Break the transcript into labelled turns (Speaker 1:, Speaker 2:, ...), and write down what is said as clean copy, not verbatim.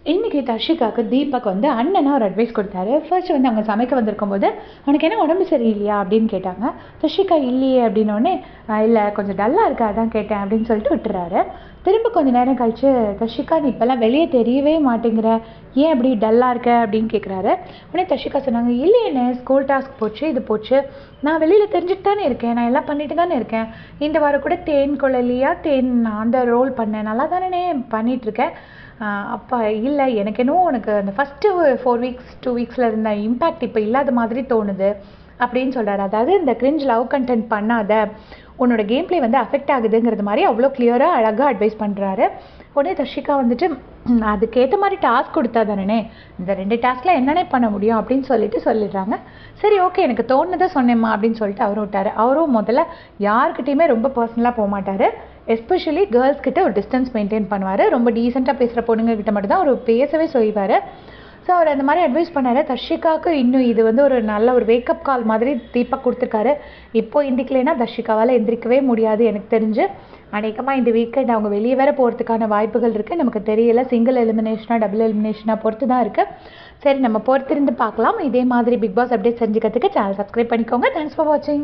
Speaker 1: இன்னைக்கு தர்ஷிகாவுக்கு தீபக் வந்து அண்ணனா ஒரு அட்வைஸ் கொடுத்தாரு. ஃபர்ஸ்ட் வந்து அவங்க சமைக்க வந்திருக்கும்போது, "உனக்கு என்ன உடம்பு சரியில்லையா?" அப்படின்னு கேட்டாங்க. தர்ஷிகா இல்லையே அப்படின்னோடனே, "இல்லை கொஞ்சம் டல்லாக இருக்கா அதான் கேட்டேன்" அப்படின்னு சொல்லிட்டு விட்டுறாரு. திரும்ப கொஞ்சம் நேரம் கழிச்சு, "தர்ஷிகா நீ இப்போல்லாம் வெளியே தெரியவே மாட்டேங்கிற, ஏன் அப்படி டல்லாக இருக்க?" அப்படின்னு கேட்குறாரு. உடனே தர்ஷிகா சொன்னாங்க, "இல்லையேண்ணே, ஸ்கூல் டாஸ்க் போச்சு, இது போச்சு, நான் வெளியில் தெரிஞ்சுட்டு தானே இருக்கேன், நான் எல்லாம் பண்ணிட்டு தானே இருக்கேன். இந்த வாரம் கூட தேன் குழலியா தேன் அந்த ரோல் பண்ணேன், நல்லா தானே பண்ணிகிட்ருக்கேன். அப்போ இல்லை எனக்கு என்னவோ உனக்கு அந்த ஃபஸ்ட்டு 4 வீக்ஸ் 2 வீக்ஸில் இருந்த இம்பேக்ட் இப்போ இல்லாத மாதிரி தோணுது" அப்படின்னு சொல்கிறாரு. அதாவது இந்த கிரிஞ்ச் லவ் கண்டென்ட் பண்ணாத, உன்னோட கேம் பிளே வந்து அஃபெக்ட் ஆகுதுங்கிறது மாதிரி அவ்வளோ கிளியராக அழகாக அட்வைஸ் பண்ணுறாரு. உடனே தர்ஷிகா வந்துட்டு, அதுக்கேற்ற மாதிரி டாஸ்க் கொடுத்தா தானே, இந்த 2 டாஸ்கில் என்னென்ன பண்ண முடியும் அப்படின்னு சொல்லிடுறாங்க. சரி ஓகே எனக்கு தோணுதை சொன்னேம்மா அப்படின்னு சொல்லிட்டு அவரும் விட்டார். அவரும் முதல்ல யார்கிட்டையுமே ரொம்ப பர்சனலாக போக மாட்டார். எஸ்பெஷலி கேர்ள்ஸ் கிட்ட ஒரு டிஸ்டன்ஸ் மெயின்டைன் பண்ணுவார். ரொம்ப டீசெண்டாக பேசுகிற பொண்ணுங்க கிட்ட மட்டும் தான் அவர் பேசவே செய்வார். ஸோ அவர் அந்த மாதிரி அட்வைஸ் பண்ணார். தர்ஷிகாவுக்கு இன்னும் இது வந்து ஒரு நல்ல ஒரு வேக்கப் கால் மாதிரி தீபக் கொடுத்துருக்காரு. இப்போது எந்திரிக்கலைன்னா தர்ஷிகாவால் எந்திரிக்கவே முடியாது எனக்கு தெரிஞ்சு. அநேகமாக இந்த வீக்கெண்ட் அவங்க வெளியே வேறு போகிறதுக்கான வாய்ப்புகள் இருக்குது. நமக்கு தெரியல, சிங்கிள் எலிமினேஷனாக டபுள் எலிமினேஷனாக பொறுத்து தான் இருக்குது. சரி நம்ம பொறுத்திருந்து பார்க்கலாம். இதே மாதிரி பிக் பாஸ் அப்டேட் செஞ்சுக்கிறதுக்கு சேனல் சப்ஸ்கிரைப் பண்ணிக்கோங்க. தேங்க்ஸ் ஃபார் வாட்சிங்.